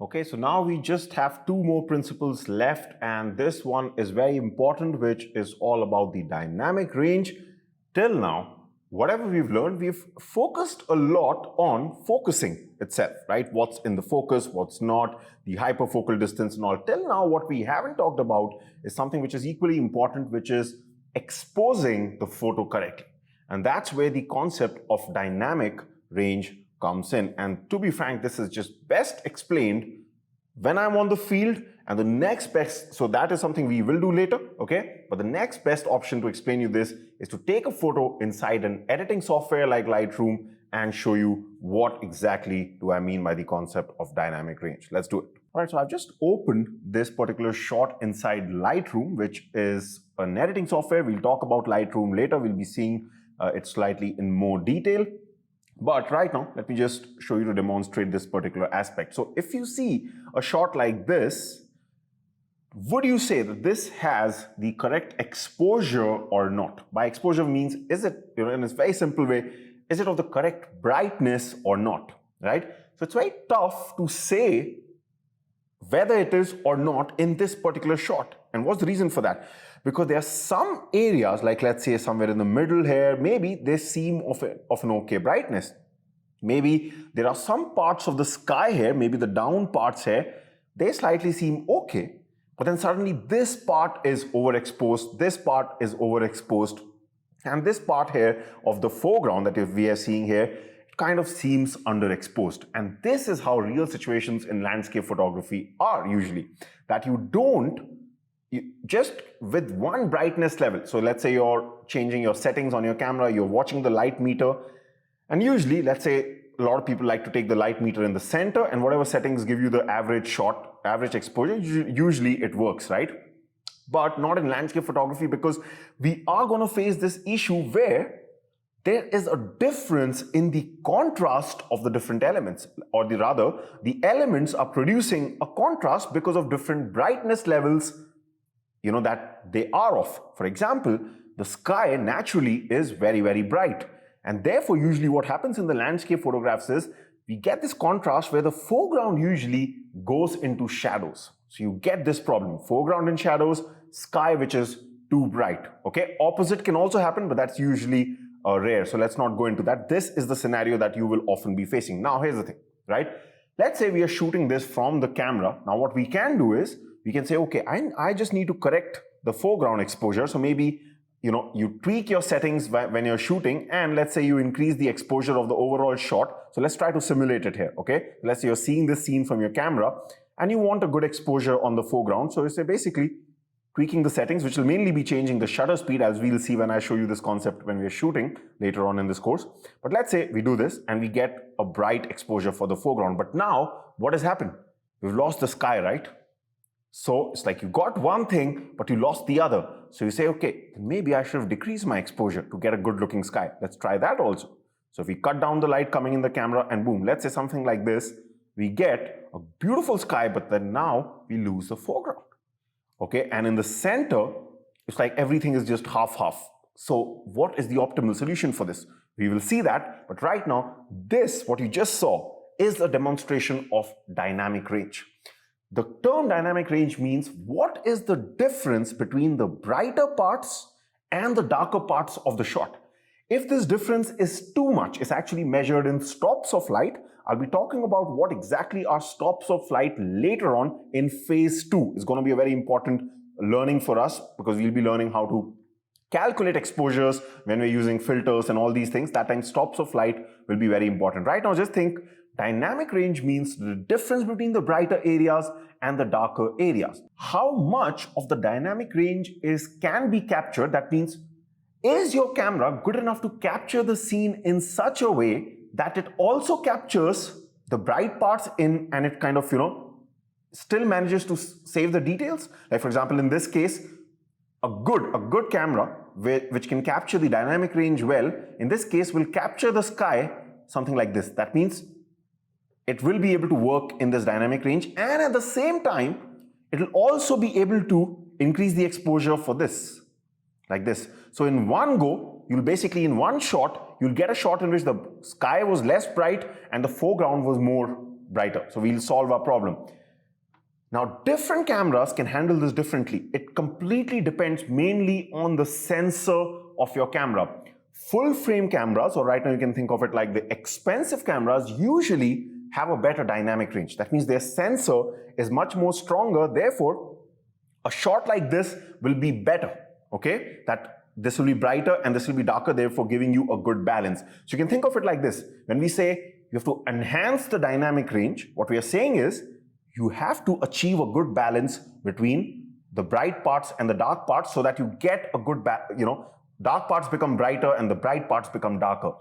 Okay, so now we just have two more principles left, and this one is very important, which is all about the dynamic range. Till now, whatever we've learned, we've focused a lot on focusing itself, right? What's in the focus, what's not, the hyperfocal distance and all. Till now, what we haven't talked about is something which is equally important, which is exposing the photo correctly. And that's where the concept of dynamic range comes in. And to be frank, this is just best explained when I'm on the field, and the next best, so that is something we will do later, okay? But the next best option to explain you this is to take a photo inside an editing software like Lightroom and show you what exactly do I mean by the concept of dynamic range. Let's do it. All right, so I've just opened this particular shot inside Lightroom, which is an editing software. We'll talk about Lightroom later. We'll be seeing it slightly in more detail. But right now, let me just show you to demonstrate this particular aspect. So if you see a shot like this, would you say that this has the correct exposure or not? By exposure means, is it, in a very simple way, is it of the correct brightness or not, right? So it's very tough to say whether it is or not in this particular shot. And what's the reason for that? Because there are some areas, like let's say somewhere in the middle here, maybe they seem of an okay brightness. Maybe there are some parts of the sky here, maybe the down parts here, they slightly seem okay. But then suddenly this part is overexposed, this part is overexposed, and this part here of the foreground that we are seeing here kind of seems underexposed. And this is how real situations in landscape photography are usually, that just with one brightness level. So let's say you're changing your settings on your camera, you're watching the light meter, and usually, let's say a lot of people like to take the light meter in the center, and whatever settings give you the average exposure, usually it works, right? But not in landscape photography, because we are going to face this issue where there is a difference in the contrast of the different elements, or rather, the elements are producing a contrast because of different brightness levels, that they are of. For example, the sky naturally is very, very bright. And therefore, usually what happens in the landscape photographs is we get this contrast where the foreground usually goes into shadows. So you get this problem, foreground in shadows, sky which is too bright, okay? Opposite can also happen, but that's usually rare. So let's not go into that. This is the scenario that you will often be facing. Now, here's the thing, right? Let's say we are shooting this from the camera. Now, what we can do is we can say, okay, I just need to correct the foreground exposure. So maybe, you tweak your settings when you're shooting, and let's say you increase the exposure of the overall shot. So let's try to simulate it here, okay? Let's say you're seeing this scene from your camera and you want a good exposure on the foreground. So you say basically tweaking the settings, which will mainly be changing the shutter speed, as we'll see when I show you this concept when we're shooting later on in this course. But let's say we do this and we get a bright exposure for the foreground. But now what has happened? We've lost the sky, right? So it's like you got one thing, but you lost the other. So you say, okay, maybe I should have decreased my exposure to get a good looking sky. Let's try that also. So if we cut down the light coming in the camera and boom, let's say something like this, we get a beautiful sky, but then now we lose the foreground. Okay, and in the center, it's like everything is just half-half. So what is the optimal solution for this? We will see that, but right now, what you just saw, is a demonstration of dynamic range. The term dynamic range means what is the difference between the brighter parts and the darker parts of the shot. If this difference is too much, it's actually measured in stops of light. I'll be talking about what exactly are stops of light later on in phase 2. It's going to be a very important learning for us, because we'll be learning how to calculate exposures when we're using filters and all these things. That time stops of light will be very important. Right now, just think dynamic range means the difference between the brighter areas and the darker areas. How much of the dynamic range can be captured? That means, is your camera good enough to capture the scene in such a way that it also captures the bright parts and it kind of, still manages to save the details? Like for example, in this case, a good camera which can capture the dynamic range well, in this case will capture the sky, something like this. That means it will be able to work in this dynamic range, and at the same time, it will also be able to increase the exposure for this, like this. So in one go, you'll basically, in one shot, you'll get a shot in which the sky was less bright and the foreground was more brighter. So we'll solve our problem. Now, different cameras can handle this differently. It completely depends mainly on the sensor of your camera. Full frame cameras, or right now you can think of it like the expensive cameras, usually have a better dynamic range. That means their sensor is much more stronger. Therefore, a shot like this will be better. Okay, that this will be brighter and this will be darker, therefore giving you a good balance. So you can think of it like this. When we say you have to enhance the dynamic range, what we are saying is you have to achieve a good balance between the bright parts and the dark parts so that you get a good, dark parts become brighter and the bright parts become darker.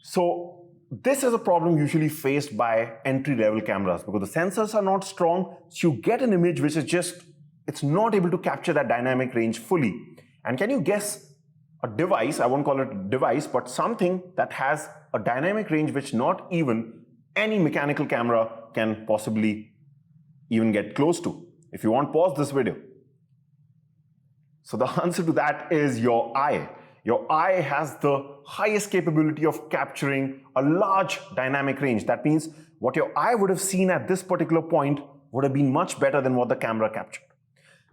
So this is a problem usually faced by entry-level cameras because the sensors are not strong. So you get an image which is just, it's not able to capture that dynamic range fully. And can you guess a device, I won't call it a device, but something that has a dynamic range which not even any mechanical camera can possibly even get close to? If you want, pause this video. So the answer to that is your eye. Your eye has the highest capability of capturing a large dynamic range. That means what your eye would have seen at this particular point would have been much better than what the camera captured.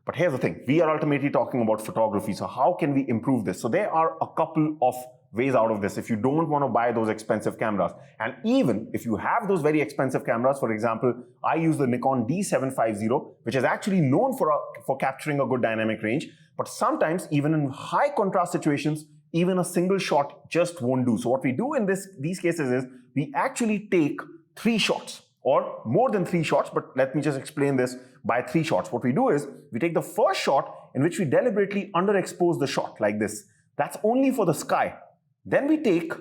But here's the thing, we are ultimately talking about photography. So how can we improve this? So there are a couple of ways out of this if you don't want to buy those expensive cameras. And even if you have those very expensive cameras, for example, I use the Nikon D750, which is actually known for capturing a good dynamic range. But sometimes even in high contrast situations, even a single shot just won't do. So what we do in these cases is we actually take 3 shots or more than 3 shots, but let me just explain this by 3 shots. What we do is we take the first shot in which we deliberately underexpose the shot like this. That's only for the sky. Then we take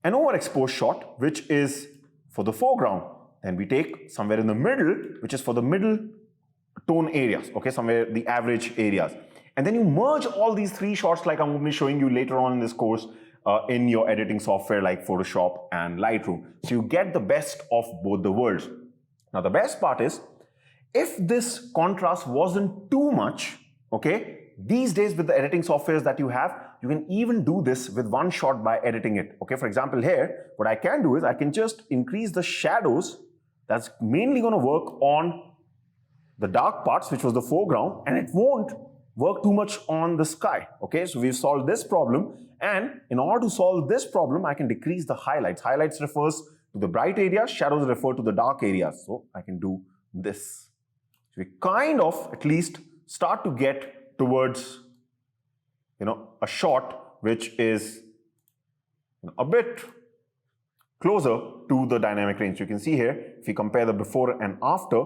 an overexposed shot, which is for the foreground. Then we take somewhere in the middle, which is for the middle tone areas, okay, somewhere the average areas. And then you merge all these 3 shots like I'm going to be showing you later on in this course in your editing software like Photoshop and Lightroom. So you get the best of both the worlds. Now the best part is, if this contrast wasn't too much, okay, these days with the editing softwares that you have, you can even do this with 1 shot by editing it. Okay, for example here, what I can do is I can just increase the shadows. That's mainly going to work on the dark parts, which was the foreground, and it won't work too much on the sky. Okay, so we've solved this problem, and in order to solve this problem, I can decrease the highlights. Highlights refers to the bright areas, shadows refer to the dark areas. So I can do this. So we kind of at least start to get towards, a shot which is a bit closer to the dynamic range. You can see here, if you compare the before and after,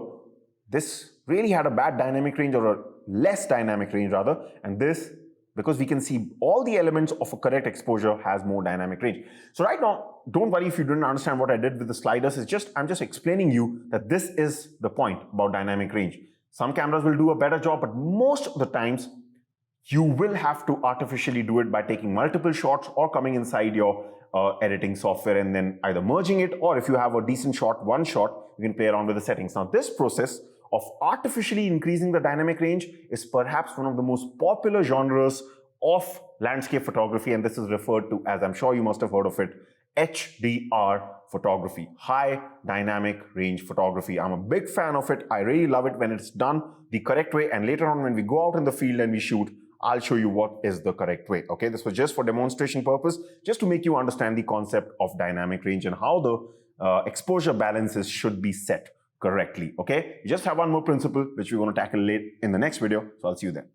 this really had a bad dynamic range, or a less dynamic range rather, and this, because we can see all the elements of a correct exposure, has more dynamic range. So right now, don't worry if you didn't understand what I did with the sliders. I'm just explaining you that this is the point about dynamic range. Some cameras will do a better job, but most of the times you will have to artificially do it by taking multiple shots or coming inside your editing software and then either merging it, or if you have a decent shot, 1 shot, you can play around with the settings. Now this process of artificially increasing the dynamic range is perhaps one of the most popular genres of landscape photography, and this is referred to as, I'm sure you must have heard of it, HDR photography, high dynamic range photography. I'm a big fan of it. I really love it when it's done the correct way, and later on when we go out in the field and we shoot, I'll show you what is the correct way. Okay, this was just for demonstration purpose, just to make you understand the concept of dynamic range and how the exposure balances should be set correctly. Okay, you just have one more principle which we're going to tackle late in the next video, so I'll see you then.